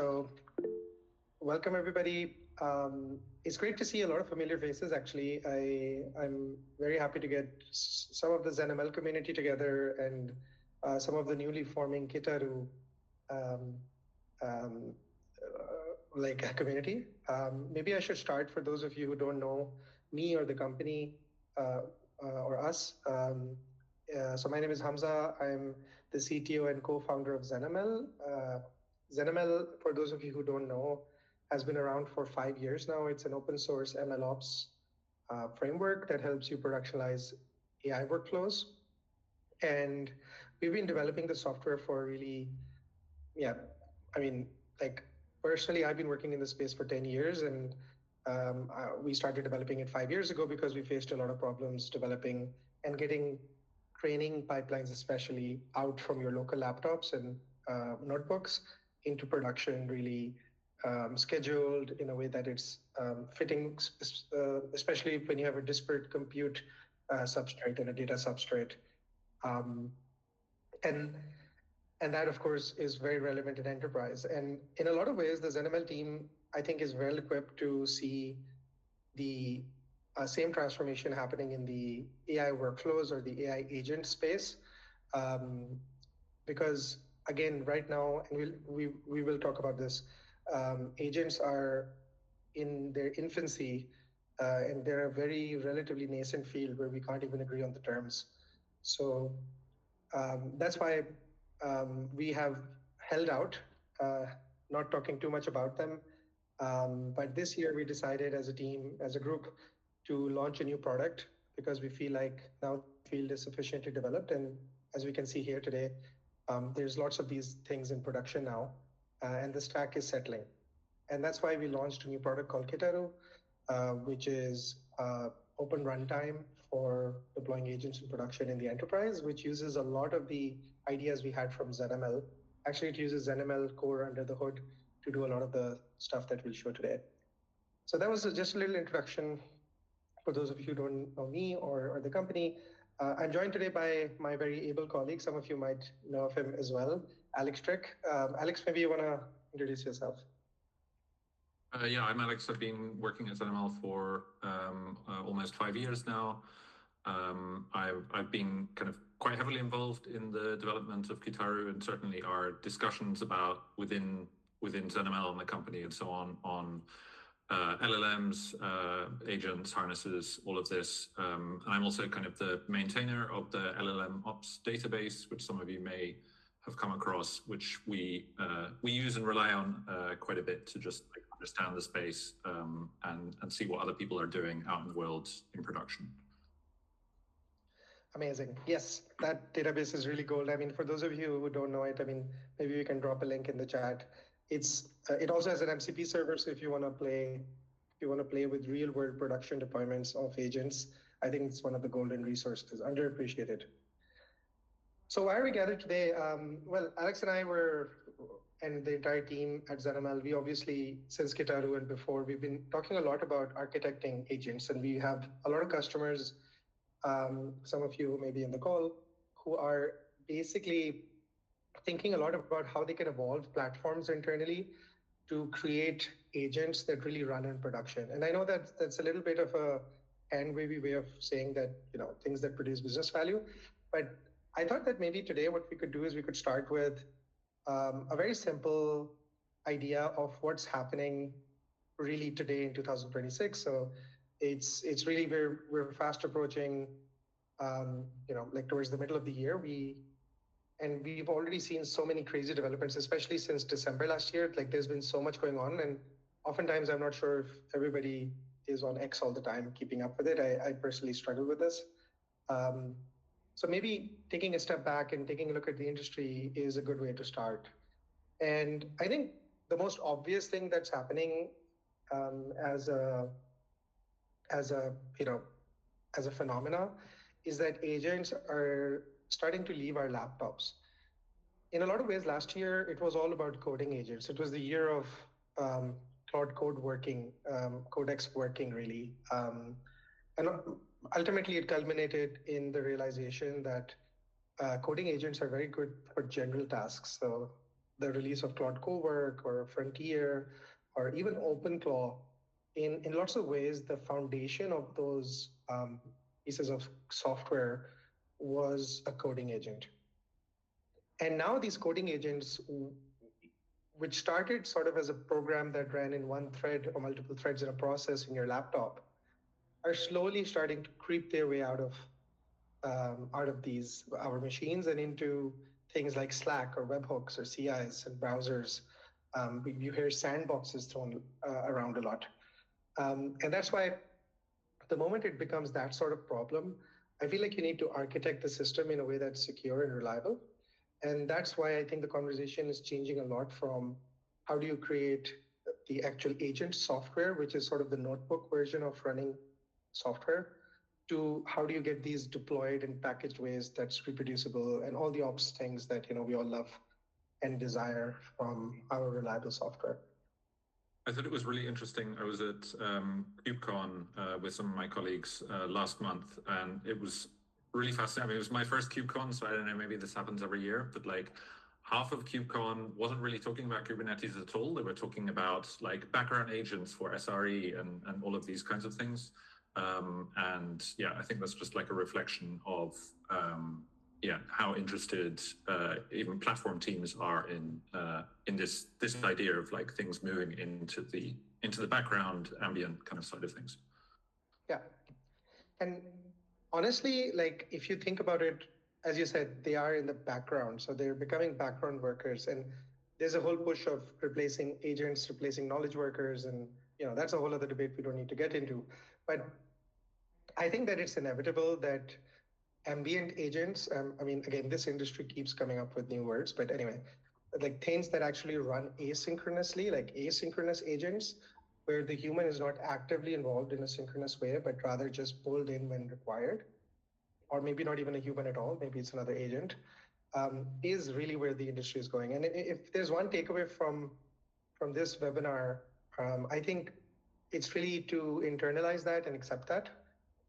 So, welcome everybody. It's great to see a lot of familiar faces. Actually, I'm very happy to get some of the ZenML community together and some of the newly forming Kitaru um, um, like a community. Maybe I should start for those of you who don't know me or the company or us. So my name is Hamza. I'm the CTO and co-founder of ZenML. ZenML, for those of you who don't know, has been around for 5 years now. It's an open source MLOps framework that helps you productionalize AI workflows. And we've been developing the software for really, yeah, I mean, like personally, I've been working in the space for 10 years and we started developing it 5 years ago because we faced a lot of problems developing and getting training pipelines, especially out from your local laptops and notebooks into production really scheduled in a way that it's fitting, especially when you have a disparate compute substrate and a data substrate. Um, and and that, of course, is very relevant in enterprise. And in a lot of ways, the ZenML team, I think, is well equipped to see the same transformation happening in the AI workflows or the AI agent space. Because again, right now, and we will talk about this, agents are in their infancy and they're a very relatively nascent field where we can't even agree on the terms. So that's why we have held out, not talking too much about them. But this year we decided as a team, as a group, to launch a new product because we feel like now the field is sufficiently developed. And as we can see here today, there's lots of these things in production now, and the stack is settling. And that's why we launched a new product called Kitaru, which is open runtime for deploying agents in production in the enterprise, which uses a lot of the ideas we had from ZenML. Actually, it uses ZenML core under the hood to do a lot of the stuff that we'll show today. So that was just a little introduction for those of you who don't know me or the company. I'm joined today by my very able colleague. Some of you might know of him as well, Alex Trick. Alex, maybe you want to introduce yourself. Yeah, I'm Alex. I've been working at ZenML for almost 5 years now. I've been kind of quite heavily involved in the development of Kitaru, and certainly our discussions about within ZenML and the company and so on LLMs, agents, harnesses, all of this. And I'm also kind of the maintainer of the LLM ops database, which some of you may have come across, which we use and rely on quite a bit to just like understand the space and see what other people are doing out in the world in production. Amazing. Yes, that database is really gold. I mean, for those of you who don't know it, I mean, maybe we can drop a link in the chat. It also has an MCP server, so if you want to play with real world production deployments of agents, I think it's one of the golden resources, underappreciated. So why are we gathered today? Well, Alex and I and the entire team at ZenML, we obviously, since Kitaru and before, we've been talking a lot about architecting agents, and we have a lot of customers, some of you may be in the call, who are basically thinking a lot about how they can evolve platforms internally to create agents that really run in production. And I know that that's a little bit of a hand-wavy way of saying that, things that produce business value. But I thought that maybe today what we could do is we could start with a very simple idea of what's happening really today in 2026. So it's really we're fast approaching, like towards the middle of the year. And we've already seen so many crazy developments, especially since December last year. Like there's been so much going on, and oftentimes I'm not sure if everybody is on X all the time, keeping up with it. I personally struggle with this. So maybe taking a step back and taking a look at the industry is a good way to start. And I think the most obvious thing that's happening as a phenomena is that agents are starting to leave our laptops. In a lot of ways, last year, it was all about coding agents. It was the year of Claude Code working, Codex working, really. And ultimately, it culminated in the realization that coding agents are very good for general tasks. So the release of Claude Code or Frontier or even OpenClaw, in lots of ways, the foundation of those pieces of software was a coding agent. And now these coding agents, which started sort of as a program that ran in one thread or multiple threads in a process in your laptop, are slowly starting to creep their way out of these our machines and into things like Slack or webhooks or CIs and browsers. You hear sandboxes thrown around a lot, and that's why the moment it becomes that sort of problem, I feel like you need to architect the system in a way that's secure and reliable. And that's why I think the conversation is changing a lot from how do you create the actual agent software, which is sort of the notebook version of running software, to how do you get these deployed in packaged ways that's reproducible and all the ops things that we all love and desire from our reliable software. I thought it was really interesting. I was at KubeCon with some of my colleagues last month, and it was really fascinating. I mean, it was my first KubeCon, so I don't know, maybe this happens every year, but like half of KubeCon wasn't really talking about Kubernetes at all. They were talking about like background agents for SRE and all of these kinds of things. And yeah, I think that's just like a reflection of how interested even platform teams are in this idea of like things moving into the background ambient kind of side of things. Yeah, and honestly, like if you think about it, as you said, they are in the background, so they're becoming background workers, and there's a whole push of replacing agents, replacing knowledge workers, and that's a whole other debate we don't need to get into. But I think that it's inevitable that ambient agents, I mean, again, this industry keeps coming up with new words, but anyway, like things that actually run asynchronously, like asynchronous agents, where the human is not actively involved in a synchronous way, but rather just pulled in when required, or maybe not even a human at all, maybe it's another agent, is really where the industry is going. And if there's one takeaway from this webinar, I think it's really to internalize that and accept that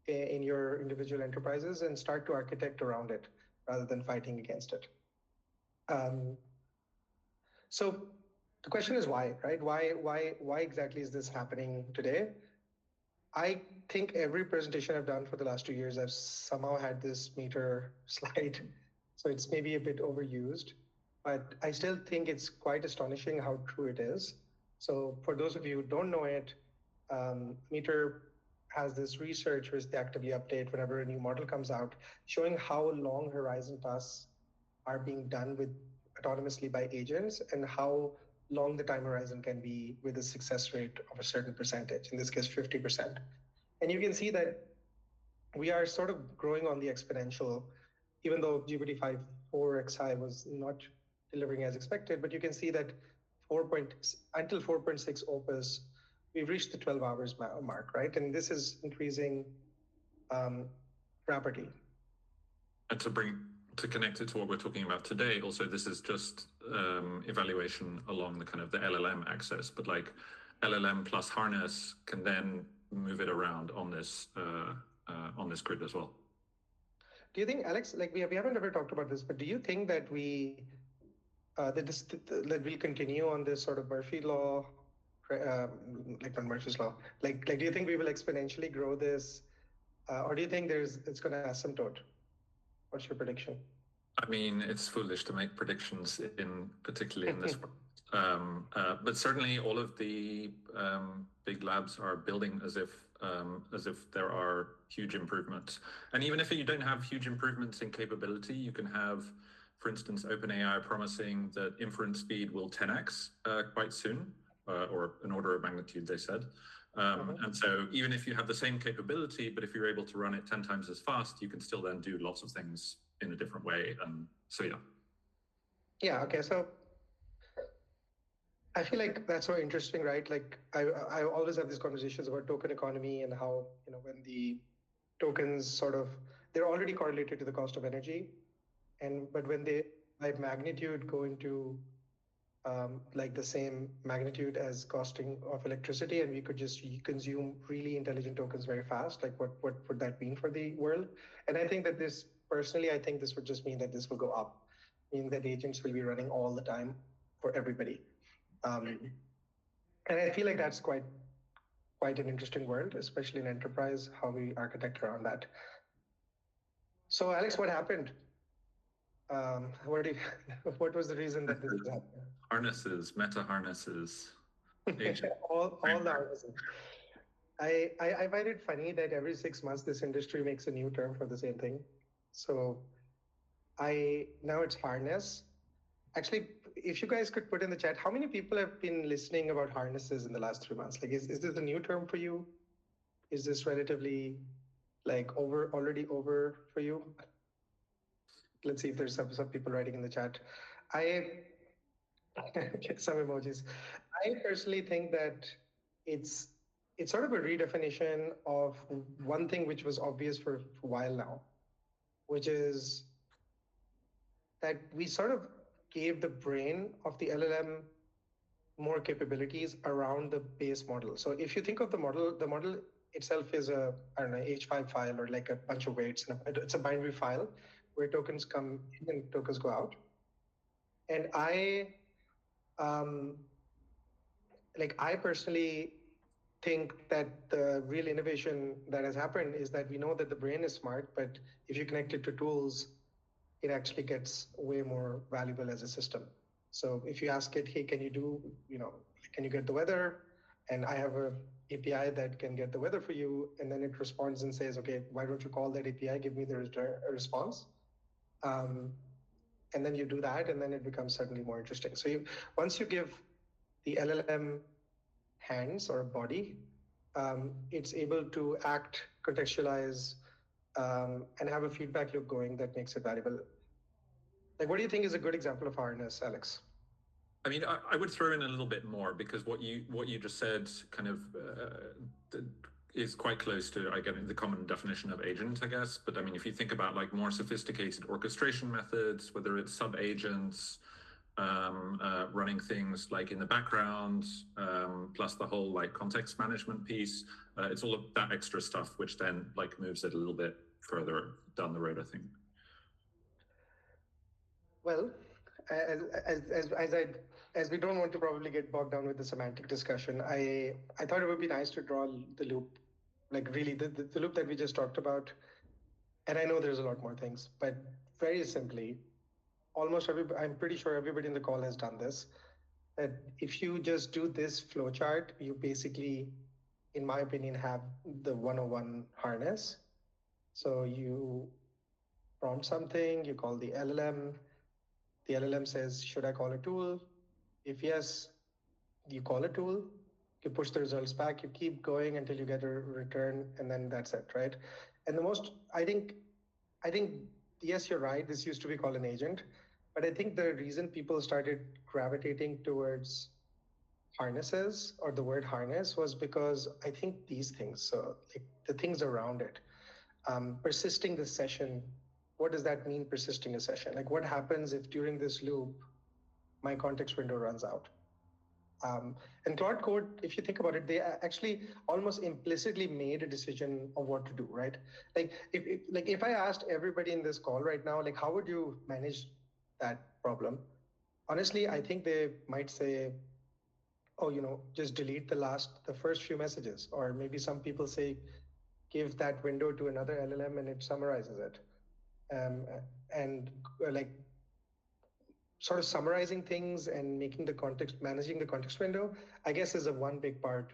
in your individual enterprises and start to architect around it rather than fighting against it. So the question is why, right? Why exactly is this happening today? I think every presentation I've done for the last 2 years, I've somehow had this meter slide. So it's maybe a bit overused, but I still think it's quite astonishing how true it is. So for those of you who don't know it, Meter has this research which they actively update whenever a new model comes out, showing how long horizon tasks are being done with autonomously by agents and how long the time horizon can be with a success rate of a certain percentage, in this case 50%. And you can see that we are sort of growing on the exponential, even though GPT-5 4xi was not delivering as expected, but you can see that until 4.6 Opus, we've reached the 12 hours mark, right? And this is increasing rapidly. And to connect it to what we're talking about today, also this is just evaluation along the kind of the LLM axis, but like LLM plus harness can then move it around on this grid as well. Do you think, Alex, like we haven't ever talked about this, but do you think that that we'll continue on this sort of Murphy law, like not Murphy's law, like do you think we will exponentially grow this, or do you think it's going to asymptote? What's your prediction? I mean, it's foolish to make predictions particularly in this one. But certainly all of the big labs are building as if there are huge improvements. And even if you don't have huge improvements in capability, you can have, for instance, OpenAI promising that inference speed will 10x quite soon, or an order of magnitude, they said. And so even if you have the same capability, but if you're able to run it 10 times as fast, you can still then do lots of things in a different way. And so, yeah. Yeah, okay. So I feel like that's so interesting, right? Like I always have these conversations about token economy and how, when the tokens they're already correlated to the cost of energy. But when they by magnitude go into like the same magnitude as costing of electricity, and we could just consume really intelligent tokens very fast, like what would that mean for the world? And I think that I think this would just mean that this will go up, meaning that agents will be running all the time for everybody. And I feel like that's quite an interesting world, especially in enterprise, how we architect around that. So Alex, what happened? What was the reason that this happened? Harnesses, meta harnesses. all the harnesses. I find it funny that every 6 months this industry makes a new term for the same thing. So now it's harness. Actually, if you guys could put in the chat, how many people have been listening about harnesses in the last 3 months? Like, is this a new term for you? Is this relatively like already over for you? Let's see if there's some people writing in the chat. I get some emojis. I personally think that it's sort of a redefinition of one thing which was obvious for a while now, which is that we sort of gave the brain of the LLM more capabilities around the base model. So if you think of the model itself is a, I don't know, H5 file or like a bunch of weights. It's a binary file where tokens come in and tokens go out. And I personally think that the real innovation that has happened is that we know that the brain is smart, but if you connect it to tools, it actually gets way more valuable as a system. So if you ask it, hey, can you get the weather? And I have a API that can get the weather for you. And then it responds and says, okay, why don't you call that API? Give me the response. And then you do that, and then it becomes certainly more interesting. So once you give the LLM hands or a body, it's able to act, contextualize, and have a feedback loop going that makes it valuable. Like, what do you think is a good example of harness, Alex? I mean, I would throw in a little bit more, because what you just said kind of is quite close to, I get the common definition of agent, I guess. But I mean, if you think about like more sophisticated orchestration methods, whether it's sub agents, running things like in the background, plus the whole like context management piece, it's all of that extra stuff which then like moves it a little bit further down the road, I think. Well, as we don't want to probably get bogged down with the semantic discussion, I thought it would be nice to draw the loop, like really the loop that we just talked about. And I know there's a lot more things, but very simply, I'm pretty sure everybody in the call has done this, that if you just do this flowchart, you basically, in my opinion, have the 101 harness. So you prompt something, you call the LLM says, should I call a tool? If yes, you call a tool, you push the results back, you keep going until you get a return, and then that's it, right? And I think, yes, you're right, this used to be called an agent, but I think the reason people started gravitating towards harnesses or the word harness was because I think these things, so like the things around it, persisting the session. What does that mean, persisting a session? Like, what happens if during this loop, my context window runs out? And Claude Code, if you think about it, they actually almost implicitly made a decision of what to do, right? Like, if I asked everybody in this call right now, like, how would you manage that problem? Honestly, I think they might say, oh, just delete the first few messages. Or maybe some people say, give that window to another LLM and it summarizes it. And like sort of summarizing things and managing the context window, I guess is a one big part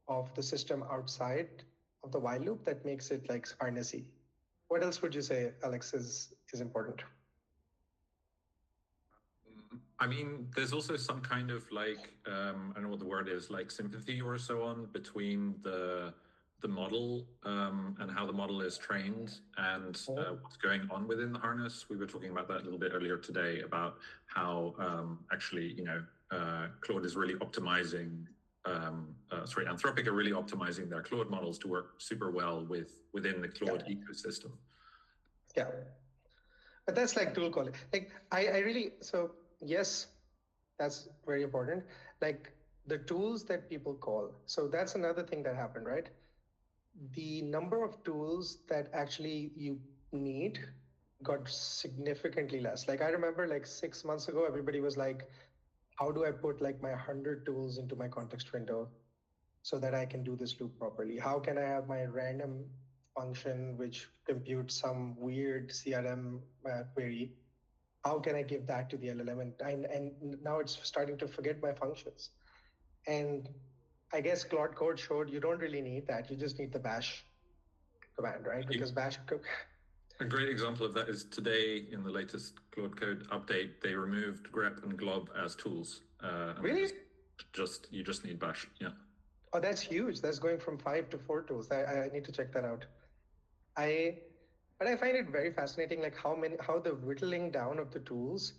of the system outside of the while loop that makes it like harnessy. What else would you say, Alex, is important? I mean, there's also some kind of like, I don't know what the word is, like sympathy or so on between the model and how the model is trained and what's going on within the harness. We were talking about that a little bit earlier today about how actually, Claude is really optimizing, Anthropic are really optimizing their Claude models to work super well within the Claude ecosystem. Yeah. But that's like tool calling. Like so yes, that's very important. Like the tools that people call. So that's another thing that happened, right? The number of tools that actually you need got significantly less. Like I remember like 6 months ago, everybody was like, how do I put like my 100 tools into my context window so that I can do this loop properly? How can I have my random function which computes some weird CRM query? How can I give that to the LLM? And now it's starting to forget my functions. And I guess Claude Code showed you don't really need that. You just need the bash command, right? Because bash. A great example of that is today in the latest Claude Code update, they removed grep and glob as tools. Really? You just need bash. Yeah. Oh, that's huge. That's going from 5 to 4 tools. I need to check that out. But I find it very fascinating, like how the whittling down of the tools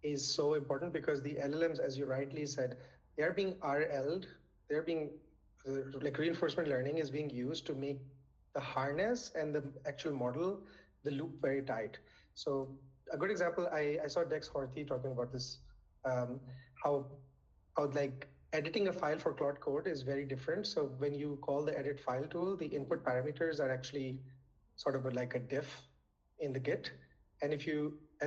is so important, because the LLMs, as you rightly said, they are being RL'd. They're being like reinforcement learning is being used to make the harness and the actual model, the loop, very tight. So a good example, I saw Dex Horthy talking about this, how like editing a file for Claude Code is very different. So when you call the edit file tool, the input parameters are actually sort of like a diff in the Git. And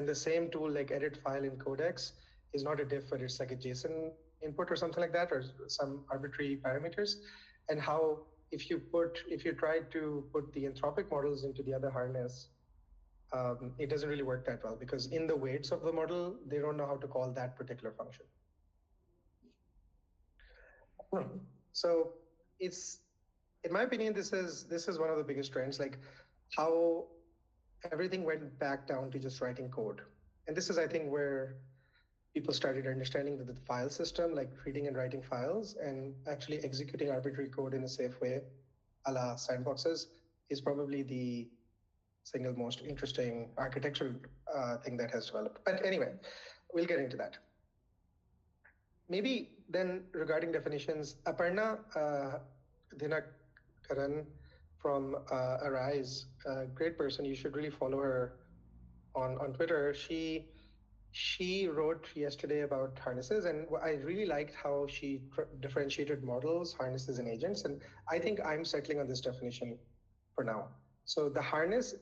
the same tool like edit file in Codex is not a diff, but it's like a JSON input or something like that, or some arbitrary parameters. And how if you try to put the Anthropic models into the other harness, it doesn't really work that well, because in the weights of the model, they don't know how to call that particular function. So it's, in my opinion, this is one of the biggest trends, like how everything went back down to just writing code. And this is, I think, where people started understanding that the file system, like reading and writing files and actually executing arbitrary code in a safe way, a la sandboxes, is probably the single most interesting architectural thing that has developed. But anyway, we'll get into that. Maybe then regarding definitions, Aparna Dinakaran from Arise, a great person. You should really follow her on Twitter. She wrote yesterday about harnesses, and I really liked how she differentiated models, harnesses, and agents. And I think I'm settling on this definition for now. So the harness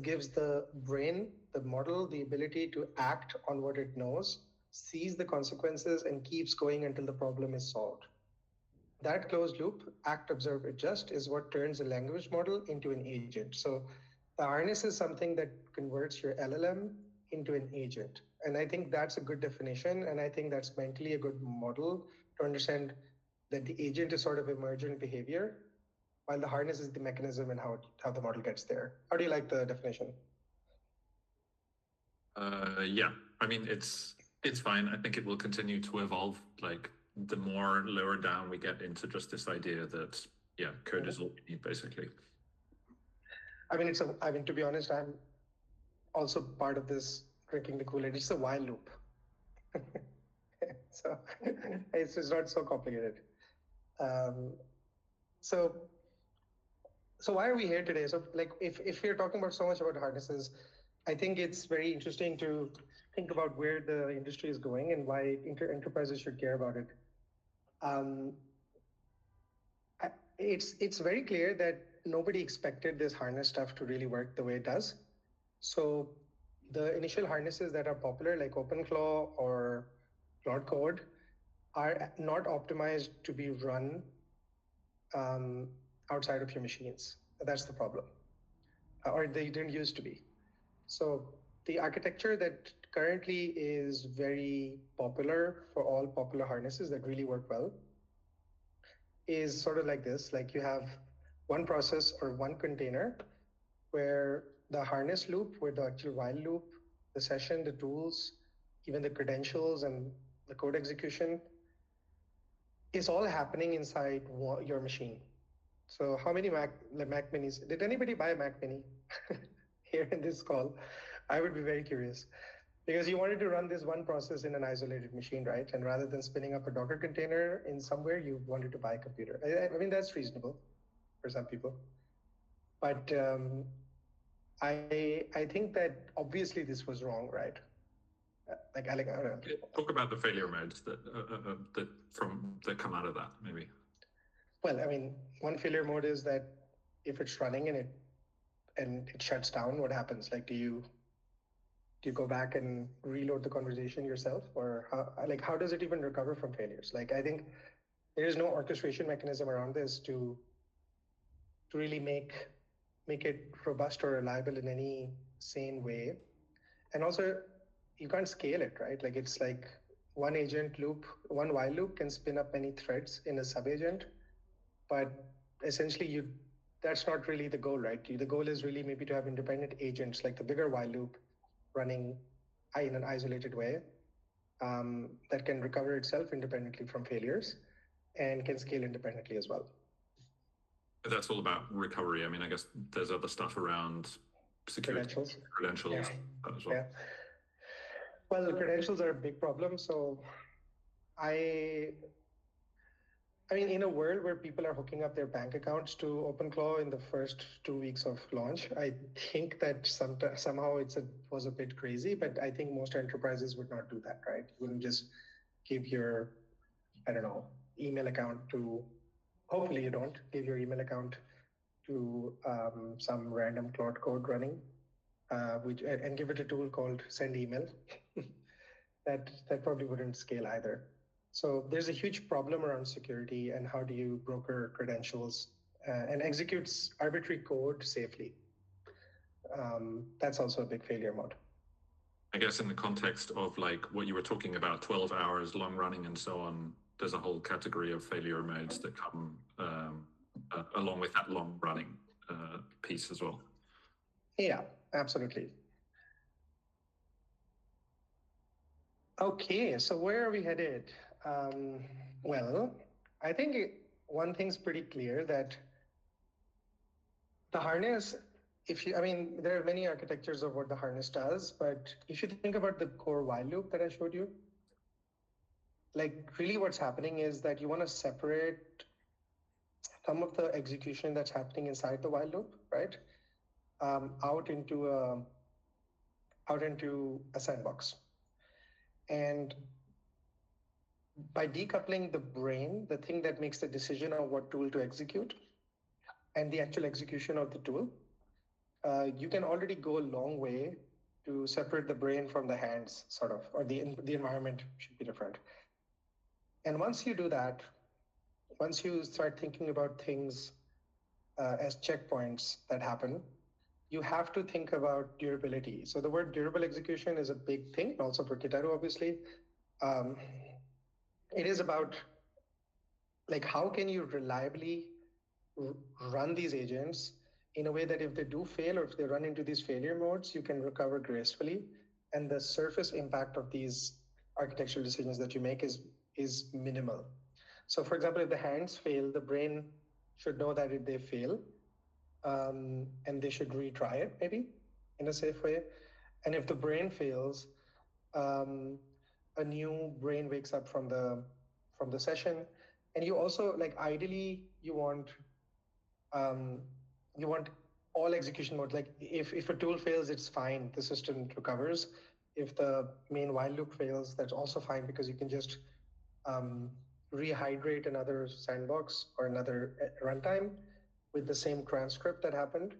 gives the brain, the model, the ability to act on what it knows, sees the consequences, and keeps going until the problem is solved. That closed loop, act, observe, adjust, is what turns a language model into an agent. So the harness is something that converts your LLM into an agent. And I think that's a good definition. And I think that's mentally a good model to understand that the agent is sort of emergent behavior, while the harness is the mechanism and how the model gets there. How do you like the definition? Yeah, I mean, it's fine. I think it will continue to evolve. Like the more lower down we get into just this idea that, yeah, code is all we need, basically. I mean, to be honest, I'm also part of this drinking the Kool-Aid. It's a while loop. So it's not so complicated. So why are we here today? So like, if we're talking about so much about harnesses, I think it's very interesting to think about where the industry is going and why enterprises should care about it. It's very clear that nobody expected this harness stuff to really work the way it does. So the initial harnesses that are popular, like OpenClaw or Claude Code, are not optimized to be run outside of your machines. That's the problem. Or they didn't used to be. So the architecture that currently is very popular for all popular harnesses that really work well is sort of like this. Like you have one process or one container where the harness loop, where the actual while loop, the session, the tools, even the credentials and the code execution is all happening inside your machine. So how many Mac Minis? Did anybody buy a Mac Mini here in this call? I would be very curious, because you wanted to run this one process in an isolated machine, right? And rather than spinning up a Docker container in somewhere, you wanted to buy a computer. I mean, that's reasonable for some people. But I think that obviously this was wrong, right? Like, I don't know. Talk about the failure modes that come out of that, maybe. Well, I mean, one failure mode is that if it's running and it shuts down, what happens? Like, do you Do you go back and reload the conversation yourself, or how does it even recover from failures? Like, I think there is no orchestration mechanism around this to really make it robust or reliable in any sane way. And also, you can't scale it, right? Like, it's like one agent loop, one while loop can spin up many threads in a sub-agent, but essentially that's not really the goal, right? The goal is really maybe to have independent agents, like the bigger while loop running in an isolated way, that can recover itself independently from failures and can scale independently as well. That's all about recovery. I mean, I guess there's other stuff around security, credentials Yeah. as well. Yeah. Well, credentials are a big problem. So I mean, in a world where people are hooking up their bank accounts to OpenClaw in the first 2 weeks of launch, I think that somehow was a bit crazy, but I think most enterprises would not do that, right? You wouldn't just give your, I don't know, email account to, hopefully you don't give your email account to some random Claude Code running, and give it a tool called send email. that probably wouldn't scale either. So there's a huge problem around security and how do you broker credentials and execute arbitrary code safely. That's also a big failure mode. I guess in the context of like what you were talking about, 12 hours, long running and so on, there's a whole category of failure modes that come along with that long running piece as well. Yeah, absolutely. Okay, so where are we headed? Well, I think one thing's pretty clear, that the harness, there are many architectures of what the harness does, but if you think about the core while loop that I showed you, like really what's happening is that you want to separate some of the execution that's happening inside the while loop, right? Out into a sandbox. And by decoupling the brain, the thing that makes the decision on what tool to execute, and the actual execution of the tool, you can already go a long way to separate the brain from the hands, sort of, or the environment should be different. And once you do that, once you start thinking about things as checkpoints that happen, you have to think about durability. So the word durable execution is a big thing, also for Kitaro, obviously. It is about, like, how can you reliably run these agents in a way that if they do fail or if they run into these failure modes, you can recover gracefully. And the surface impact of these architectural decisions that you make is minimal. So for example, if the hands fail, the brain should know that if they fail, and they should retry it maybe in a safe way. And if the brain fails, a new brain wakes up from the session. And you also, like, ideally you want all execution modes. Like if a tool fails, it's fine, the system recovers. If the main while loop fails, that's also fine, because you can just rehydrate another sandbox or another runtime with the same transcript that happened,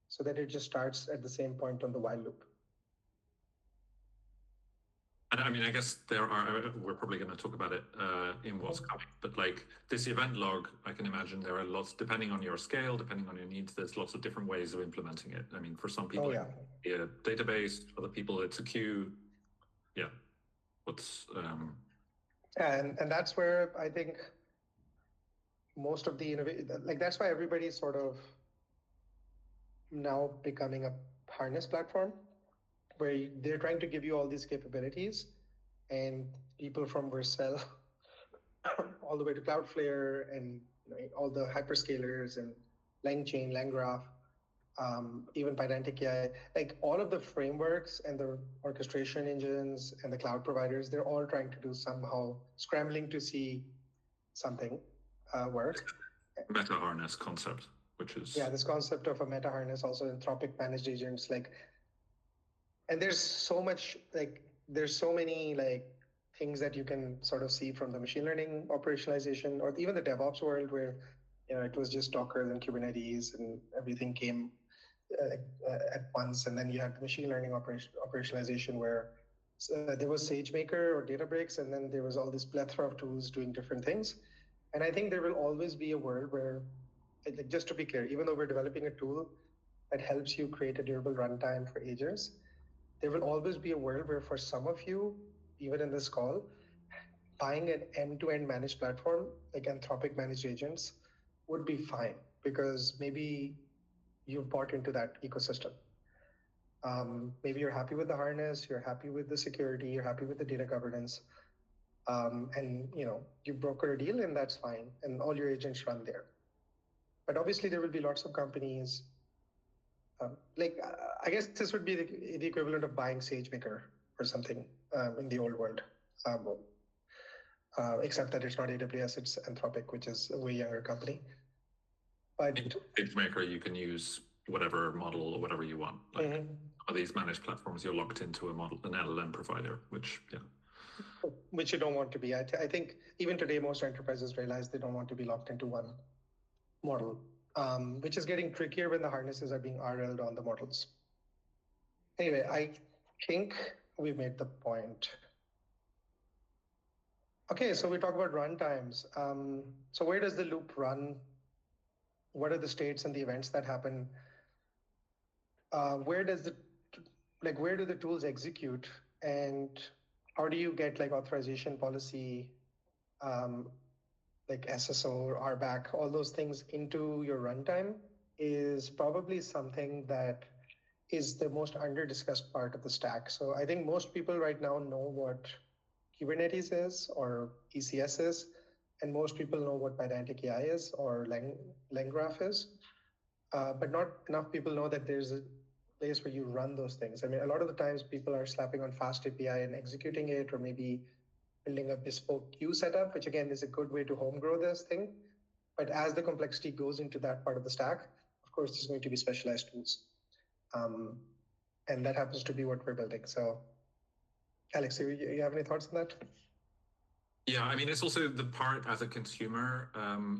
so that it just starts at the same point on the while loop. And I mean, I guess we're probably going to talk about it in what's coming, but like this event log, I can imagine there are lots, depending on your scale, depending on your needs, there's lots of different ways of implementing it. I mean, for some people, it's a database, other people, it's a queue. Yeah. And that's where I think most of the innovation, like that's why everybody's sort of now becoming a harness platform, where they're trying to give you all these capabilities, and people from Vercel all the way to Cloudflare and all the hyperscalers and LangChain, LangGraph, even Pydantic AI, like all of the frameworks and the orchestration engines and the cloud providers, they're all trying to do somehow scrambling to see something work. Meta harness concept, which is this concept of a meta harness, also Anthropic managed agents, like, and there's so much, like, there's so many like things that you can sort of see from the machine learning operationalization, or even the DevOps world, where it was just Docker and Kubernetes and everything came. at once, and then you had the machine learning operationalization where there was SageMaker or Databricks, and then there was all this plethora of tools doing different things. And I think there will always be a world where, like, just to be clear, even though we're developing a tool that helps you create a durable runtime for agents, there will always be a world where for some of you, even in this call, buying an end-to-end managed platform like Anthropic managed agents would be fine because maybe you've bought into that ecosystem. Maybe you're happy with the harness, you're happy with the security, you're happy with the data governance, and you broker a deal, and that's fine, and all your agents run there. But obviously, there will be lots of companies. I guess this would be the equivalent of buying SageMaker or something in the old world, except that it's not AWS, it's Anthropic, which is a way younger company. But in SageMaker, you can use whatever model or whatever you want. Like, are these managed platforms, you're locked into a model, an LLM provider, which you don't want to be. I think even today, most enterprises realize they don't want to be locked into one model, which is getting trickier when the harnesses are being RL'd on the models. Anyway, I think we made the point. Okay, so we talk about runtimes. So where does the loop run? What are the states and the events that happen? Where do the tools execute, and how do you get like authorization policy, like SSO or RBAC, all those things into your runtime is probably something that is the most under-discussed part of the stack. So I think most people right now know what Kubernetes is or ECS is, and most people know what Pydantic AI is or LangGraph is, but not enough people know that there's a place where you run those things. I mean, a lot of the times people are slapping on fast API and executing it, or maybe building a bespoke queue setup, which again is a good way to home grow this thing. But as the complexity goes into that part of the stack, of course, there's going to be specialized tools. And that happens to be what we're building. So Alex, you have any thoughts on that? Yeah, I mean, it's also the part as a consumer,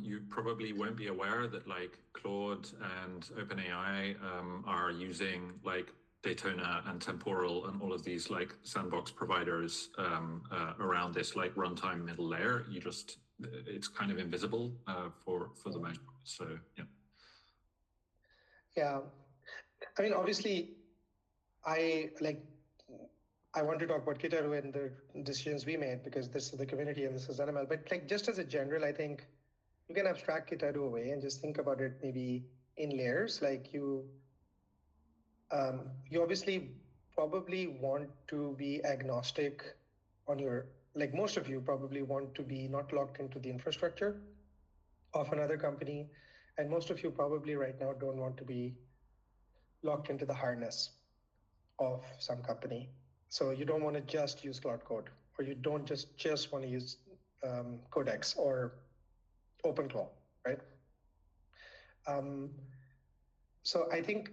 you probably won't be aware that like Claude and OpenAI are using like Daytona and Temporal and all of these like sandbox providers around this like runtime middle layer. It's kind of invisible for the most part. So yeah. Yeah, I mean, obviously, I want to talk about Kitaru and the decisions we made because this is the community and this is NML. But like just as a general, I think you can abstract Kitaru away and just think about it maybe in layers. Like you obviously probably want to be agnostic on your, like most of you probably want to be not locked into the infrastructure of another company. And most of you probably right now don't want to be locked into the harness of some company. So you don't want to just use Claude Code, or you don't just want to use Codex or OpenClaw, right? So I think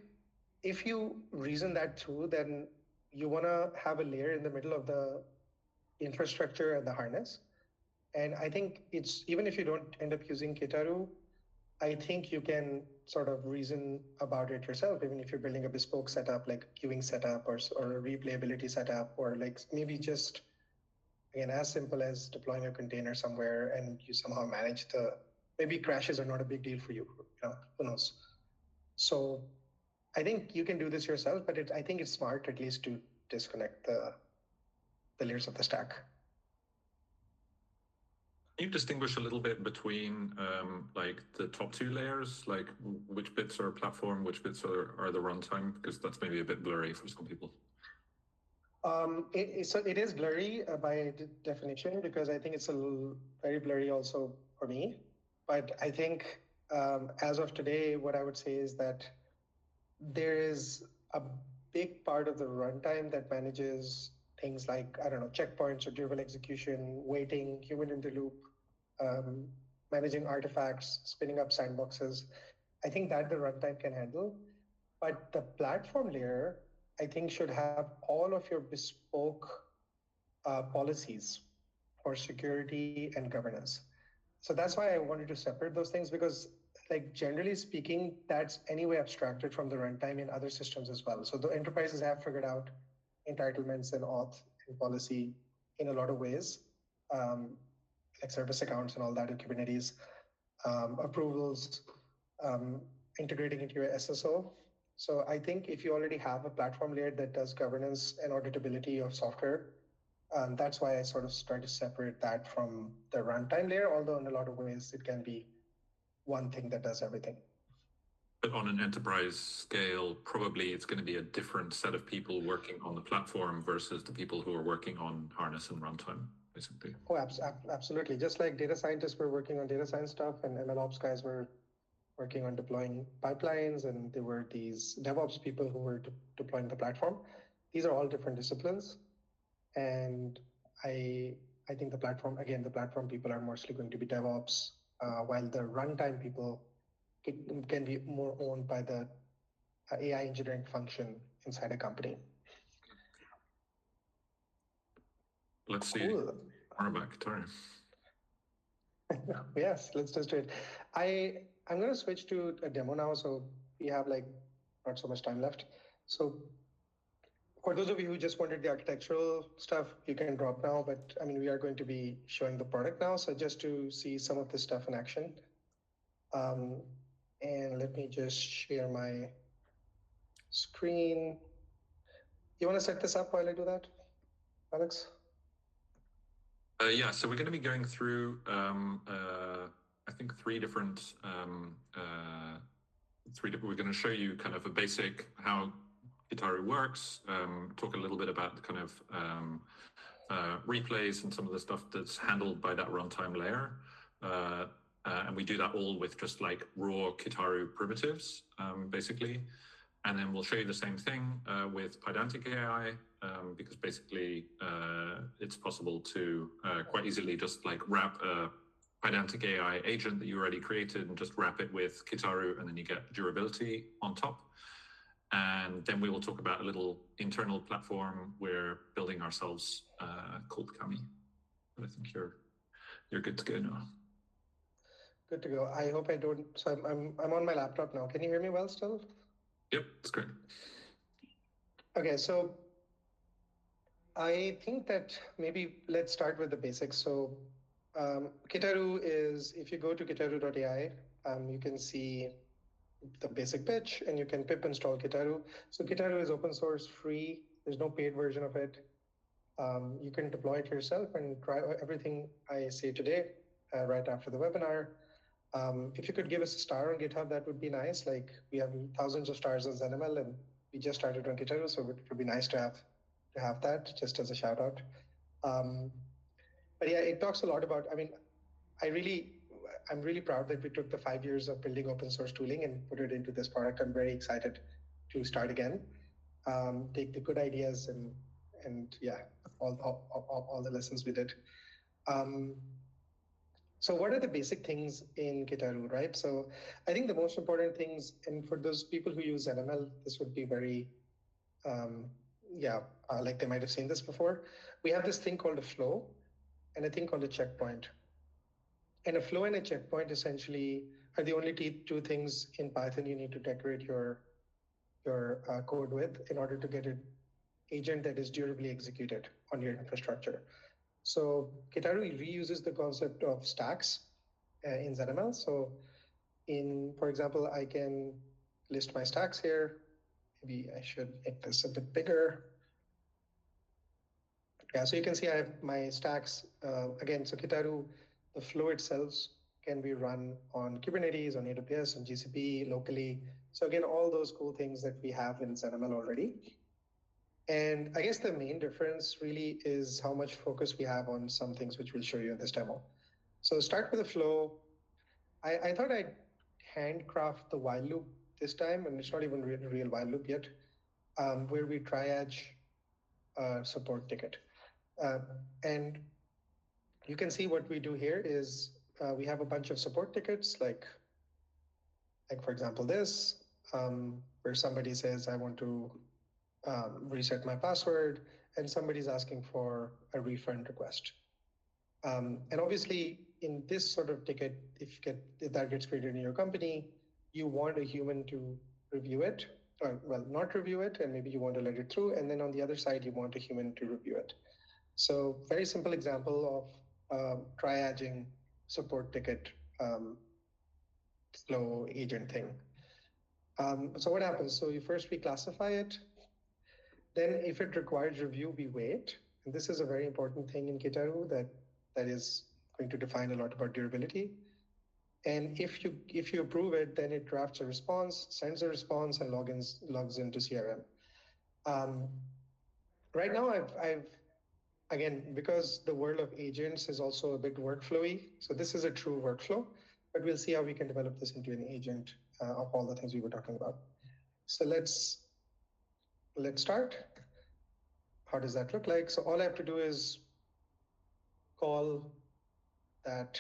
if you reason that through, then you want to have a layer in the middle of the infrastructure and the harness. And I think it's, even if you don't end up using Kitaru, I think you can sort of reason about it yourself, even if you're building a bespoke setup, like queuing setup or a replayability setup, or like maybe just, again, as simple as deploying a container somewhere and you somehow manage maybe crashes are not a big deal for you, who knows? So I think you can do this yourself, but I think it's smart at least to disconnect the layers of the stack. Can you distinguish a little bit between like the top two layers, like which bits are platform, which bits are the runtime? Because that's maybe a bit blurry for some people. It is blurry by definition, because I think it's very blurry also for me. But I think as of today, what I would say is that there is a big part of the runtime that manages things like, I don't know, checkpoints or durable execution, waiting, human in the loop, managing artifacts, spinning up sandboxes. I think that the runtime can handle. But the platform layer, I think, should have all of your bespoke policies for security and governance. So that's why I wanted to separate those things, because like generally speaking, that's anyway abstracted from the runtime in other systems as well. So the enterprises have figured out entitlements and auth and policy in a lot of ways, um, like service accounts and all that in Kubernetes, approvals, um, integrating into your SSO. So I think if you already have a platform layer that does governance and auditability of software, that's why I sort of try to separate that from the runtime layer, although in a lot of ways it can be one thing that does everything. But on an enterprise scale, probably it's going to be a different set of people working on the platform versus the people who are working on harness and runtime, basically. Oh, absolutely. Just like data scientists were working on data science stuff and MLOps guys were working on deploying pipelines, and there were these DevOps people who were deploying the platform. These are all different disciplines. And I think the platform people are mostly going to be DevOps, while the runtime people can be more owned by the AI engineering function inside a company. Let's see more about Kitaru. Yes, let's just do it. I'm going to switch to a demo now, so we have like not so much time left. So for those of you who just wanted the architectural stuff, you can drop now, but I mean, we are going to be showing the product now. So just to see some of this stuff in action. And let me just share my screen. You want to set this up while I do that, Alex? Yeah, so we're going to be going through, I think, three different, we're going to show you kind of a basic how Kitaru works, talk a little bit about the kind of replays and some of the stuff that's handled by that runtime layer. And we do that all with just like raw Kitaru primitives, basically. And then we'll show you the same thing with Pydantic AI, because basically it's possible to quite easily just like wrap a Pydantic AI agent that you already created and just wrap it with Kitaru, and then you get durability on top. And then we will talk about a little internal platform we're building ourselves called Kami. But I think you're good to go now. Good to go. I hope I don't. So I'm on my laptop now. Can you hear me well still? Yep, that's great. Okay, so I think that maybe let's start with the basics. So Kitaru is, if you go to kitaru.ai, you can see the basic pitch, and you can pip install Kitaru. So Kitaru is open source, free. There's no paid version of it. You can deploy it yourself and try everything I say today right after the webinar. If you could give us a star on GitHub, that would be nice. Like we have thousands of stars on ZenML, and we just started on Kitaru, so it would be nice to have that just as a shout out. But yeah, it talks a lot about. I mean, I'm really proud that we took the 5 years of building open source tooling and put it into this product. I'm very excited to start again, take the good ideas and yeah, all the lessons we did. So what are the basic things in Kitaru, right? So I think the most important things, and for those people who use NML, this would be very, like they might have seen this before. We have this thing called a flow and a thing called a checkpoint. And a flow and a checkpoint essentially are the only two things in Python you need to decorate your code with in order to get an agent that is durably executed on your infrastructure. So Kitaru reuses the concept of stacks in ZML. So for example, I can list my stacks here. Maybe I should make this a bit bigger. Yeah, so you can see I have my stacks. Again, so Kitaru, the flow itself can be run on Kubernetes, on AWS, on GCP, locally. So again, all those cool things that we have in ZML already. And I guess the main difference really is how much focus we have on some things which we'll show you in this demo. So start with the flow. I thought I'd handcraft the while loop this time, and it's not even a real while loop yet, where we triage a support ticket. And you can see what we do here is we have a bunch of support tickets, like for example, this, where somebody says, I want to reset my password, and somebody's asking for a refund request. And obviously, in this sort of ticket, if that gets created in your company, you want a human to review it, or well, not review it, and maybe you want to let it through. And then on the other side, you want a human to review it. So very simple example of triaging support ticket flow agent thing. So what happens? So we classify it. Then if it requires review, we wait. And this is a very important thing in Kitaru that is going to define a lot about durability. And if you approve it, then it drafts a response, sends a response, and logs into CRM. Right now, I've again, because the world of agents is also a bit workflowy, so this is a true workflow, but we'll see how we can develop this into an agent of all the things we were talking about. So let's start. How does that look like? So all I have to do is call that,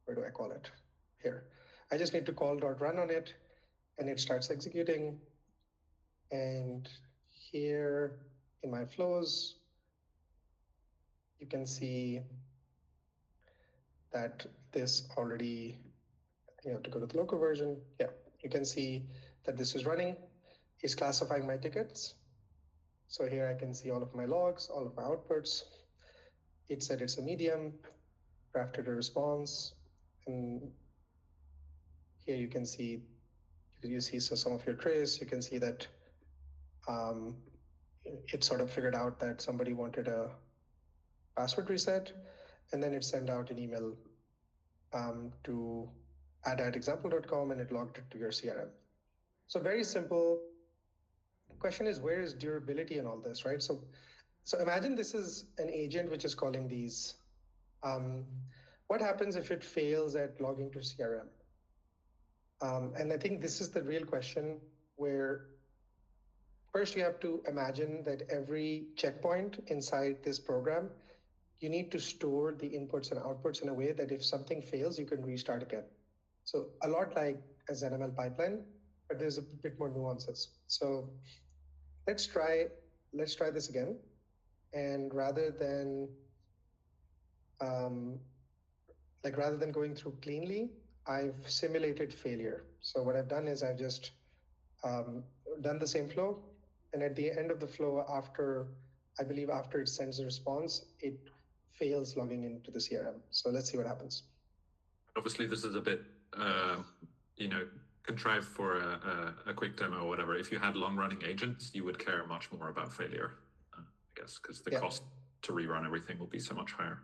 where do I call it? Here. I just need to call .run on it, and it starts executing. And here in my flows, you can see that this already, you have to go to the local version. Yeah, you can see that this is running. It's classifying my tickets. So here I can see all of my logs, all of my outputs. It said it's a medium, drafted a response, and here you can see, so some of your trace. You can see that it sort of figured out that somebody wanted a password reset, and then it sent out an email to add@example.com, and it logged it to your CRM. So very simple. Question is, where is durability in all this, right? So imagine this is an agent which is calling these. What happens if it fails at logging to CRM? And I think this is the real question, where first you have to imagine that every checkpoint inside this program, you need to store the inputs and outputs in a way that if something fails, you can restart again. So a lot like a ZML pipeline, but there's a bit more nuances. So let's try this again. And rather than going through cleanly, I've simulated failure. So what I've done is I've just done the same flow. And at the end of the flow, after it sends a response, it fails logging into the CRM. So let's see what happens. Obviously, this is a bit, contrived for a quick demo or whatever. If you had long-running agents, you would care much more about failure, I guess, because the cost to rerun everything will be so much higher.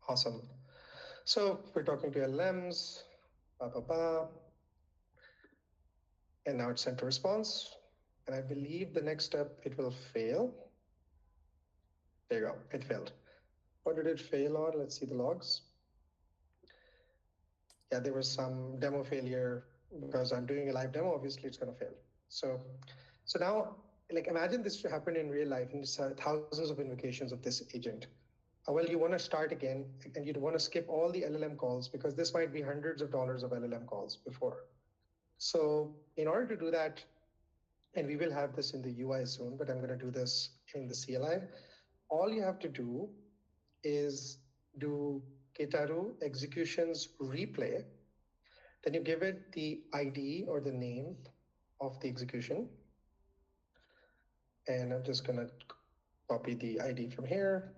Awesome. So we're talking to LLMs, and now it sent a response. And I believe the next step, it will fail. There you go, it failed. What did it fail on? Let's see the logs. Yeah, there was some demo failure because I'm doing a live demo, obviously it's gonna fail. So now, imagine this to happen in real life, and it's thousands of invocations of this agent. Well, you wanna start again, and you wanna skip all the LLM calls, because this might be hundreds of dollars of LLM calls before. So in order to do that, and we will have this in the UI soon, but I'm gonna do this in the CLI, all you have to do is do Kitaru executions replay. Then you give it the ID or the name of the execution. And I'm just gonna copy the ID from here,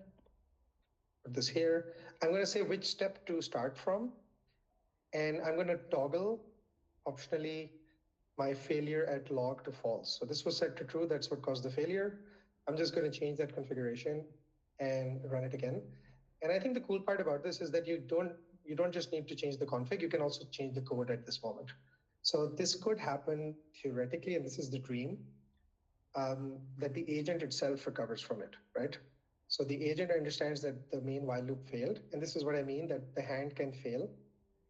put this here. I'm gonna say which step to start from. And I'm gonna toggle optionally my failure at log to false. So this was set to true, that's what caused the failure. I'm just gonna change that configuration and run it again. And I think the cool part about this is that you don't just need to change the config, you can also change the code at this moment. So this could happen theoretically, and this is the dream, that the agent itself recovers from it, right? So the agent understands that the main while loop failed, and this is what I mean, that the hand can fail,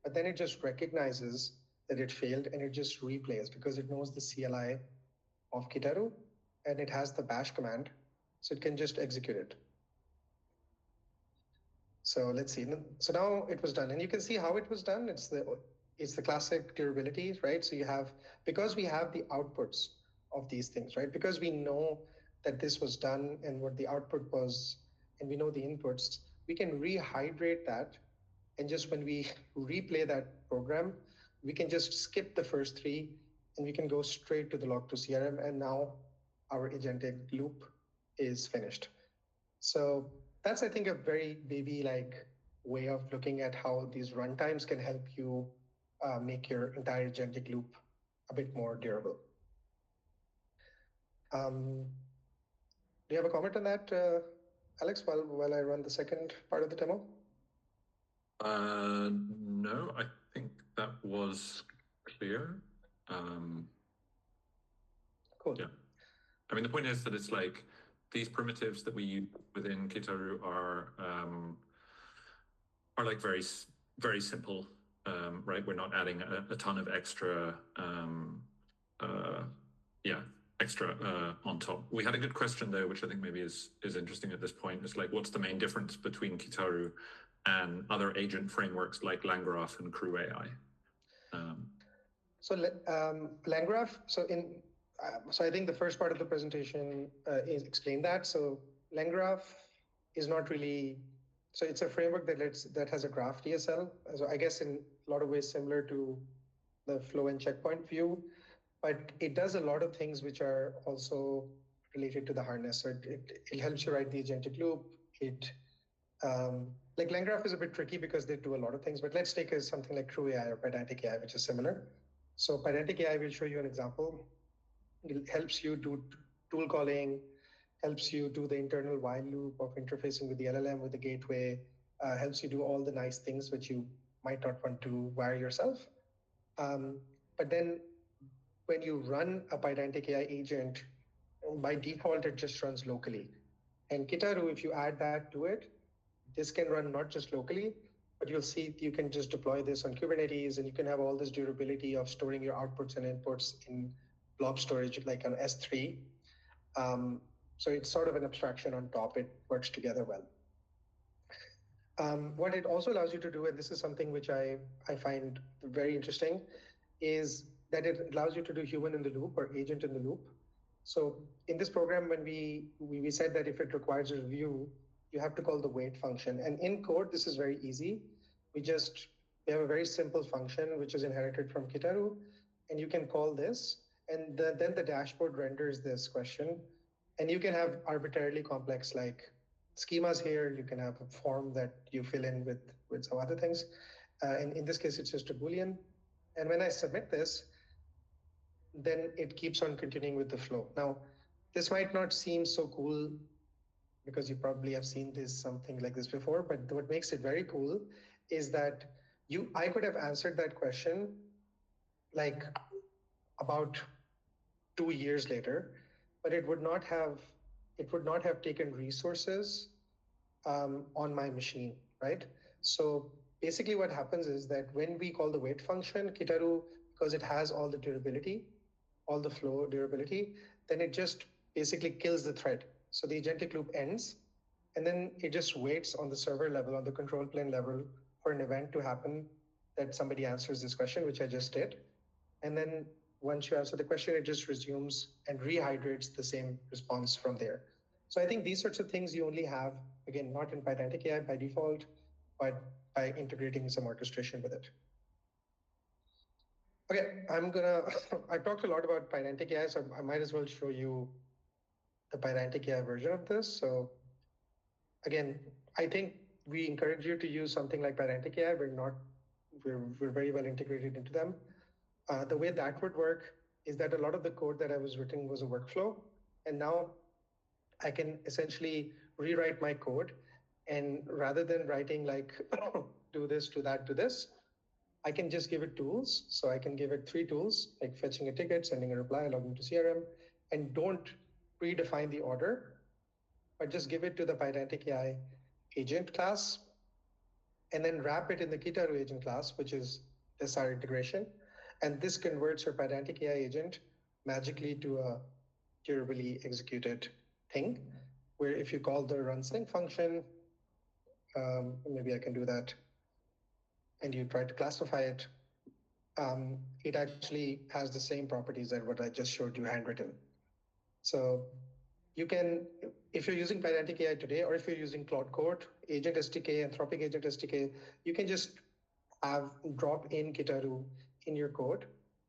but then it just recognizes that it failed and it just replays because it knows the CLI of Kitaru and it has the bash command, so it can just execute it. So let's see. So now it was done, and you can see how it was done. It's the classic durability, right? So because we have the outputs of these things, right? Because we know that this was done and what the output was, and we know the inputs, we can rehydrate that. And just when we replay that program, we can just skip the first three and we can go straight to the log to CRM. And now our agentic loop is finished. So that's, I think, a very baby-like way of looking at how these runtimes can help you make your entire agentic loop a bit more durable. Do you have a comment on that, Alex, while I run the second part of the demo? No, I think that was clear. Cool. Yeah. I mean, the point is that it's like these primitives that we use within Kitaru are like very, very simple, right? We're not adding a ton of extra, extra on top. We had a good question though, which I think maybe is interesting at this point. It's like, what's the main difference between Kitaru and other agent frameworks like LangGraph and Crew AI? So LangGraph, so I think the first part of the presentation is explain that. So LangGraph is not really, so it's a framework that has a graph DSL. So I guess in a lot of ways similar to the flow and checkpoint view, but it does a lot of things which are also related to the harness. So it helps you write the agentic loop. Like LangGraph is a bit tricky because they do a lot of things, but let's take something like Crew AI or Pydantic AI, which is similar. So Pydantic AI will show you an example. It helps you do tool calling, helps you do the internal while loop of interfacing with the LLM, with the gateway, helps you do all the nice things which you might not want to wire yourself. But then when you run a Pydantic AI agent, by default, it just runs locally. And Kitaru, if you add that to it, this can run not just locally, but you'll see you can just deploy this on Kubernetes, and you can have all this durability of storing your outputs and inputs in blob storage like an S3. So it's sort of an abstraction on top. It works together well. What it also allows you to do, and this is something which I find very interesting, is that it allows you to do human in the loop or agent in the loop. So in this program, when we said that if it requires a review, you have to call the wait function. And in code, this is very easy. We have a very simple function which is inherited from Kitaru, and you can call this, and then the dashboard renders this question. And you can have arbitrarily complex like schemas here. You can have a form that you fill in with some other things. And in this case, it's just a Boolean. And when I submit this, then it keeps on continuing with the flow. Now, this might not seem so cool because you probably have seen something like this before, but what makes it very cool is that I could have answered that question like about 2 years later, but it would not have taken resources on my machine, right? So basically what happens is that when we call the wait function, Kitaru, because it has all the durability, all the flow durability, then it just basically kills the thread. So the agentic loop ends, and then it just waits on the server level, on the control plane level, for an event to happen that somebody answers this question, which I just did. And then once you answer the question, it just resumes and rehydrates the same response from there. So I think these sorts of things you only have, again, not in Pydantic AI by default, but by integrating some orchestration with it. Okay, I talked a lot about Pydantic AI, so I might as well show you the Pydantic AI version of this. So again, I think we encourage you to use something like Pydantic AI. We're very well integrated into them. The way that would work is that a lot of the code that I was writing was a workflow. And now I can essentially rewrite my code. And rather than writing like, do this, do that, do this, I can just give it tools. So I can give it 3 tools, like fetching a ticket, sending a reply, logging to CRM, and don't predefine the order, but just give it to the Pydantic AI agent class, and then wrap it in the Kitaru agent class, which is this our integration. And this converts your Pydantic AI agent magically to a durably executed thing, where if you call the runsync function, maybe I can do that, and you try to classify it, it actually has the same properties as what I just showed you handwritten. So you can, if you're using Pydantic AI today, or if you're using Claude Code, Agent SDK, Anthropic Agent SDK, you can just drop in Kitaru in your code,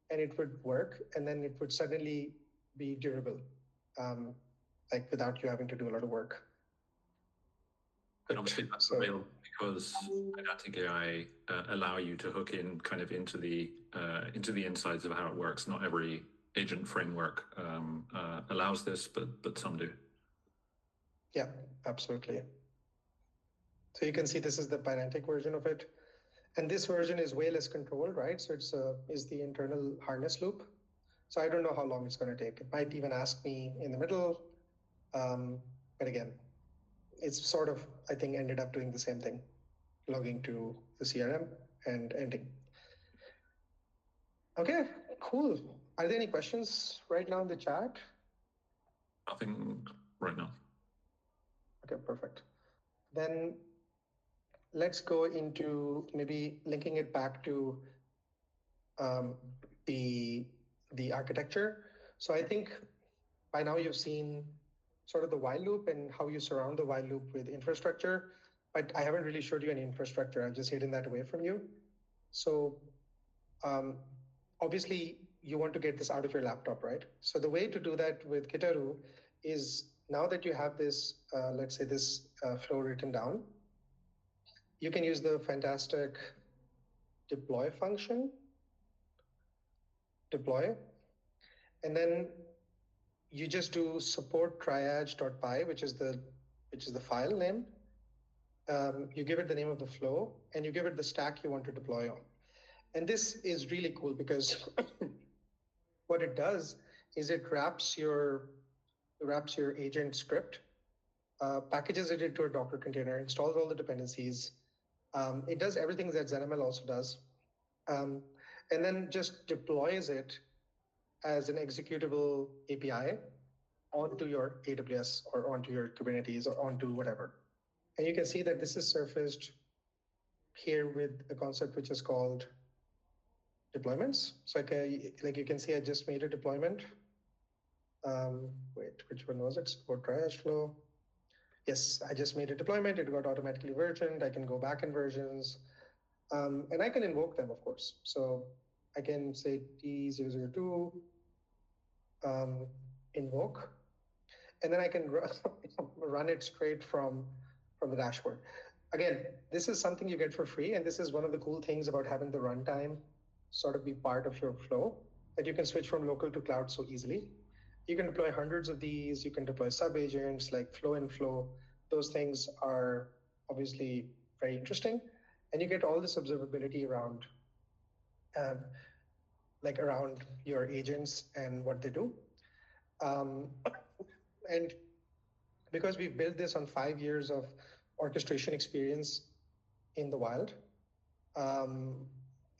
and it would work, and then it would suddenly be durable, like without you having to do a lot of work. And obviously that's available because Pydantic AI allow you to hook in kind of into the insides of how it works. Not every agent framework allows this, but some do. Yeah, absolutely. So you can see this is the Pydantic version of it. And this version is way less controlled, right? So it's is the internal harness loop. So I don't know how long it's going to take. It might even ask me in the middle. But again, it's sort of, I think, ended up doing the same thing, logging to the CRM and ending. Okay, cool. Are there any questions right now in the chat? Nothing right now. Okay, perfect. Then let's go into maybe linking it back to the architecture. So I think by now you've seen sort of the while loop and how you surround the while loop with infrastructure, but I haven't really showed you any infrastructure. I've just hidden that away from you. So obviously you want to get this out of your laptop, right? So the way to do that with Kitaru is now that you have this, let's say this flow written down, you can use the fantastic deploy function, deploy, and then you just do support triage.py, which is the file name. You give it the name of the flow, and you give it the stack you want to deploy on. And this is really cool because what it does is it wraps your agent script, packages it into a Docker container, installs all the dependencies. It does everything that ZenML also does, and then just deploys it as an executable API onto your AWS or onto your Kubernetes or onto whatever. And you can see that this is surfaced here with a concept which is called deployments. So like you can see, I just made a deployment. Wait, which one was it? Support triage flow. Yes, I just made a deployment. It got automatically versioned. I can go back in versions. And I can invoke them, of course. So I can say T002 invoke, and then I can run it straight from the dashboard. Again, this is something you get for free, and this is one of the cool things about having the runtime sort of be part of your flow, that you can switch from local to cloud so easily. You can deploy hundreds of these. You can deploy sub-agents like flow and flow. Those things are obviously very interesting. And you get all this observability around around your agents and what they do. And because we've built this on 5 years of orchestration experience in the wild,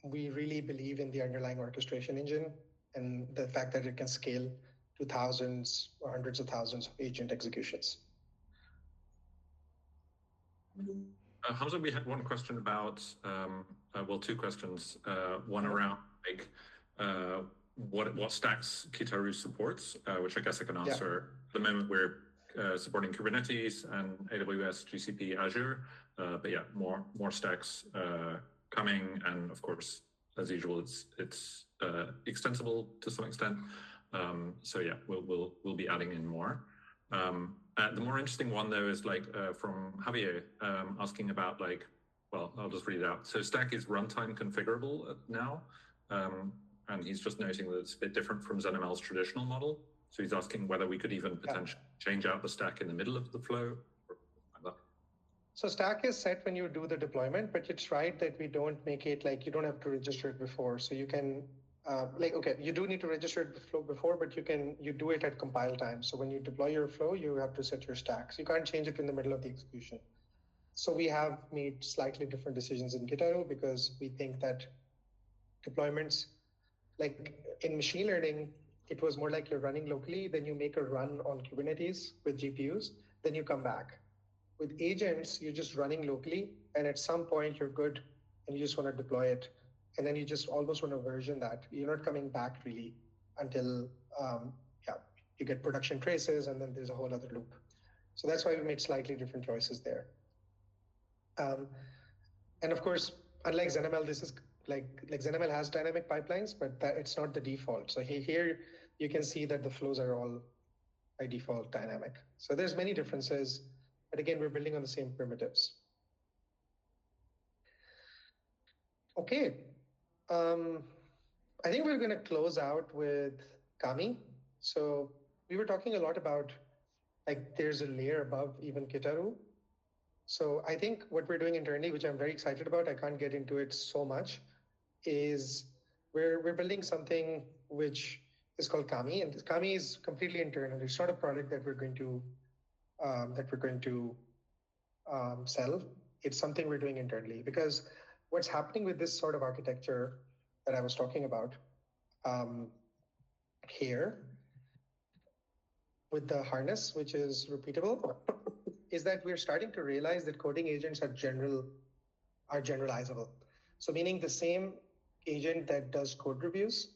we really believe in the underlying orchestration engine and the fact that it can scale to thousands or hundreds of thousands of agent executions. Hamza, we had one question about, well, two questions. One around like what stacks Kitaru supports, which I guess I can answer. At the moment, we're supporting Kubernetes and AWS, GCP, Azure, but yeah, more stacks coming, and of course, as usual, it's extensible to some extent. So yeah, we'll be adding in more. The more interesting one though is like from Javier asking about like, well, I'll just read it out. So stack is runtime configurable now, and he's just noting that it's a bit different from ZenML's traditional model. So he's asking whether we could even potentially change out the stack in the middle of the flow. So stack is set when you do the deployment, but it's right that we don't make it like you don't have to register it before. So you can okay, you do need to register it before, but you do it at compile time. So when you deploy your flow, you have to set your stack. So you can't change it in the middle of the execution. So we have made slightly different decisions in Kitaru because we think that deployments, like in machine learning, it was more like you're running locally, then you make a run on Kubernetes with GPUs, then you come back. With agents, you're just running locally, and at some point you're good, and you just want to deploy it. And then you just almost want to version that. You're not coming back really until you get production traces, and then there's a whole other loop. So that's why we made slightly different choices there. And of course, unlike ZenML, this is like ZenML has dynamic pipelines, but it's not the default. So here you can see that the flows are all by default dynamic. So there's many differences, but again, we're building on the same primitives. Okay. I think we're going to close out with Kami. So we were talking a lot about like there's a layer above even Kitaru. So I think what we're doing internally, which I'm very excited about, I can't get into it so much, is we're building something which is called Kami, and Kami is completely internal. It's not a product that we're going to sell. It's something we're doing internally because what's happening with this sort of architecture that I was talking about here with the harness, which is repeatable, is that we're starting to realize that coding agents are generalizable. So meaning the same agent that does code reviews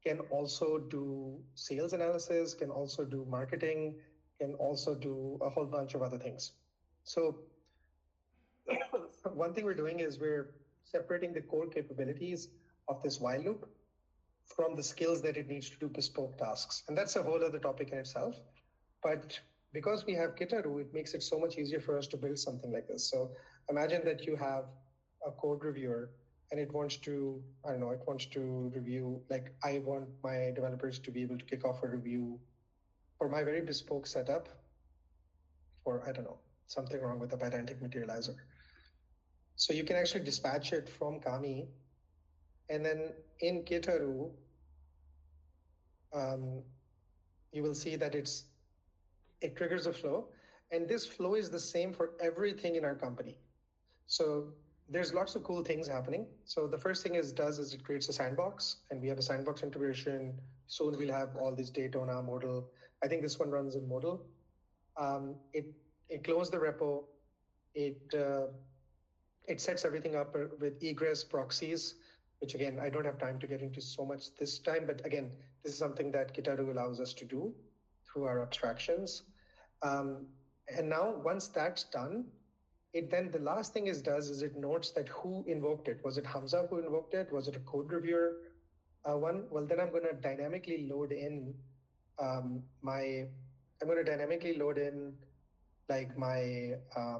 can also do sales analysis, can also do marketing, can also do a whole bunch of other things. So one thing we're doing is we're separating the core capabilities of this while loop from the skills that it needs to do bespoke tasks. And that's a whole other topic in itself. But because we have Kitaru, it makes it so much easier for us to build something like this. So imagine that you have a code reviewer and it wants to, I don't know, it wants to review, like I want my developers to be able to kick off a review for my very bespoke setup for, I don't know, something wrong with the pydantic materializer. So you can actually dispatch it from Kami. And then in Kitaru, you will see that it triggers a flow. And this flow is the same for everything in our company. So there's lots of cool things happening. So the first thing it creates a sandbox, and we have a sandbox integration. Soon we'll have all this data on our model. I think this one runs in model. It closed the repo. It sets everything up with egress proxies, which again, I don't have time to get into so much this time, but again, this is something that Kitaru allows us to do through our abstractions. And now once that's done, the last thing it does is it notes that who invoked it. Was it Hamza who invoked it? Was it a code reviewer one? Well, then I'm going to dynamically load in like my, how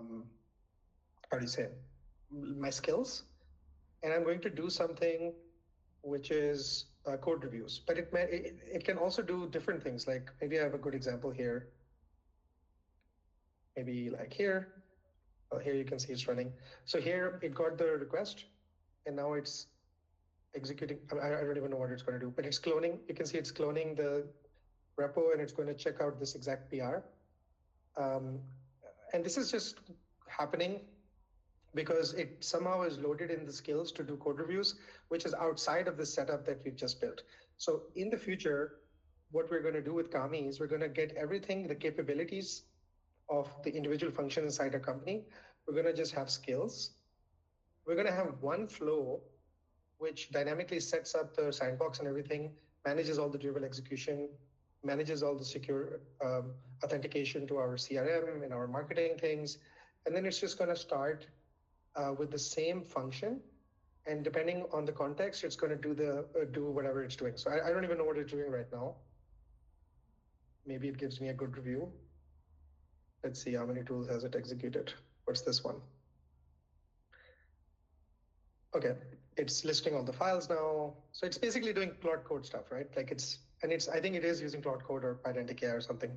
do you say, my skills. And I'm going to do something which is code reviews, but it can also do different things. Like maybe I have a good example here. Maybe like here. Well, here you can see it's running. So here it got the request and now it's executing. I don't even know what it's going to do, but it's cloning. You can see it's cloning the repo and it's going to check out this exact PR. And this is just happening because it somehow is loaded in the skills to do code reviews, which is outside of the setup that we've just built. So in the future, what we're going to do with Kami is we're going to get everything, the capabilities of the individual function inside a company. We're going to just have skills. We're going to have one flow which dynamically sets up the sandbox and everything, manages all the durable execution, manages all the secure authentication to our CRM and our marketing things. And then it's just going to start with the same function. And depending on the context, it's going to do whatever it's doing. So I don't even know what it's doing right now. Maybe it gives me a good review. Let's see how many tools has it executed. What's this one? Okay, it's listing all the files now. So it's basically doing Claude Code stuff, right? Like I think it is using Claude Code or Pydantic or something.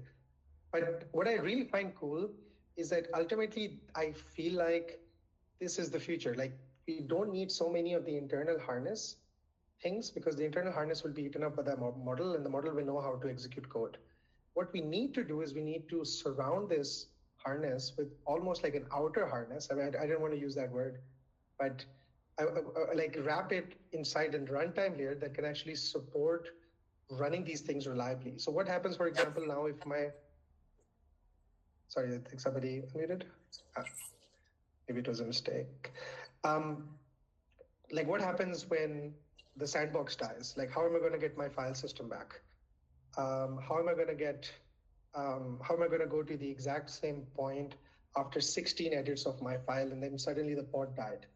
But what I really find cool is that ultimately I feel like this is the future. Like we don't need so many of the internal harness things because the internal harness will be eaten up by the model and the model will know how to execute code. What we need to do is we need to surround this harness with almost like an outer harness. I mean, I didn't want to use that word, but like wrap it inside a runtime layer that can actually support running these things reliably. So what happens, for example, now if sorry, I think somebody unmuted. Maybe it was a mistake. Like what happens when the sandbox dies? Like how am I going to get my file system back? How am I going to get How am I going to go to the exact same point after 16 edits of my file and then suddenly the pod died?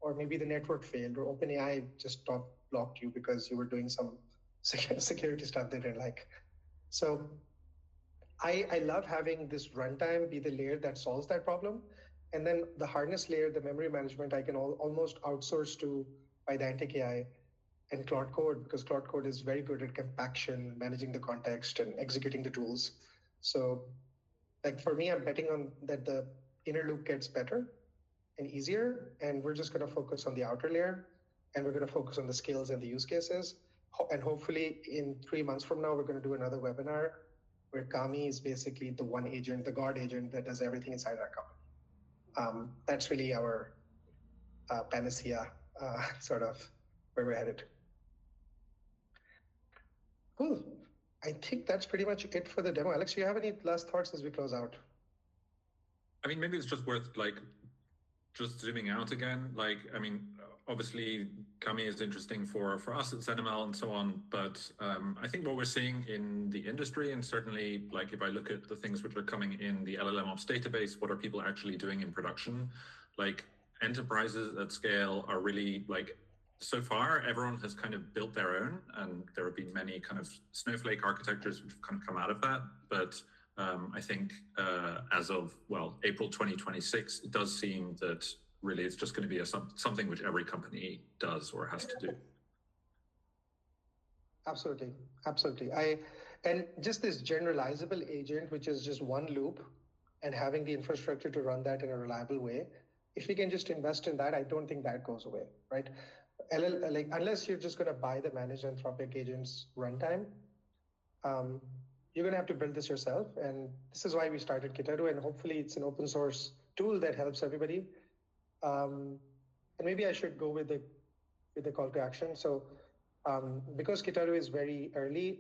Or maybe the network failed, or OpenAI just blocked you because you were doing some security stuff they didn't like. So I love having this runtime be the layer that solves that problem. And then the harness layer, the memory management, I can almost outsource to Pydantic AI and Claude Code, because Claude Code is very good at compaction, managing the context, and executing the tools. So, like for me, I'm betting on that the inner loop gets better and easier, and we're just going to focus on the outer layer, and we're going to focus on the skills and the use cases. And hopefully, in 3 months from now, we're going to do another webinar where Kami is basically the one agent, the God agent that does everything inside our company. That's really our panacea, sort of where we're headed. Cool. I think that's pretty much it for the demo. Alex, do you have any last thoughts as we close out? I mean, maybe it's just worth just zooming out again. I mean, obviously Kami is interesting for us at ZenML and so on, but I think what we're seeing in the industry, and certainly if I look at the things which are coming in the LLMOps database, what are people actually doing in production? Enterprises at scale are really so far, everyone has kind of built their own, and there have been many kind of snowflake architectures which have kind of come out of that. But I think as of, April 2026, it does seem that really it's just going to be something which every company does or has to do. Absolutely. Absolutely. And just this generalizable agent, which is just one loop, and having the infrastructure to run that in a reliable way, if we can just invest in that, I don't think that goes away, right? Unless you're just going to buy the managed Anthropic agents runtime, you're going to have to build this yourself. And this is why we started Kitaru, and hopefully it's an open source tool that helps everybody. And maybe I should go with the call to action. So because Kitaru is very early,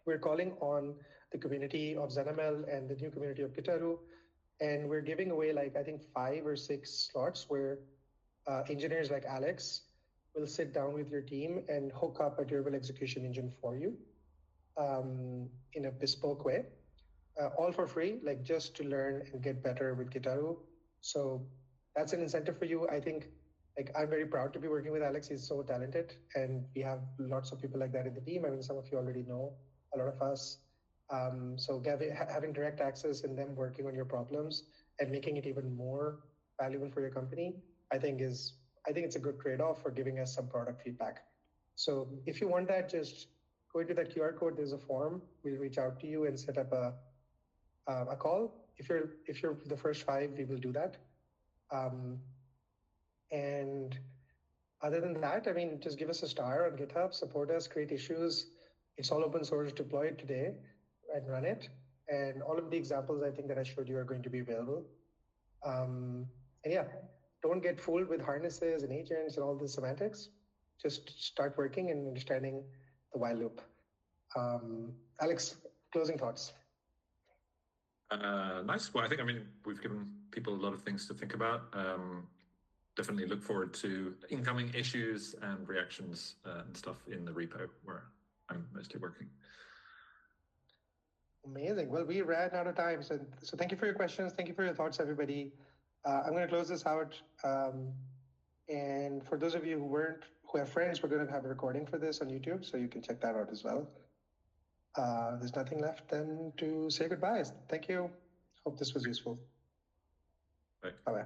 we're calling on the community of ZenML and the new community of Kitaru, and we're giving away I think 5 or 6 slots where engineers like Alex will sit down with your team and hook up a durable execution engine for you in a bespoke way, all for free, just to learn and get better with Kitaru. So that's an incentive for you. I think I'm very proud to be working with Alex. He's so talented, and we have lots of people like that in the team. I mean, some of you already know a lot of us. So having direct access and them working on your problems and making it even more valuable for your company, I think it's a good trade-off for giving us some product feedback. So if you want that, just go into that QR code. There's a form. We'll reach out to you and set up a call. If you're the first 5, we will do that. And other than that, I mean, just give us a star on GitHub, support us, create issues. It's all open source. Deploy it today and run it. And all of the examples I think that I showed you are going to be available. And yeah, don't get fooled with harnesses and agents and all the semantics. Just start working and understanding the while loop. Alex, closing thoughts. Nice. Well, I mean, we've given people a lot of things to think about. Definitely look forward to incoming issues and reactions and stuff in the repo where I'm mostly working. Amazing. Well, we ran out of time. So thank you for your questions. Thank you for your thoughts, everybody. I'm going to close this out. And for those of you who have friends, we're going to have a recording for this on YouTube, so you can check that out as well. There's nothing left then to say goodbye. Thank you. Hope this was useful. Bye. Bye-bye.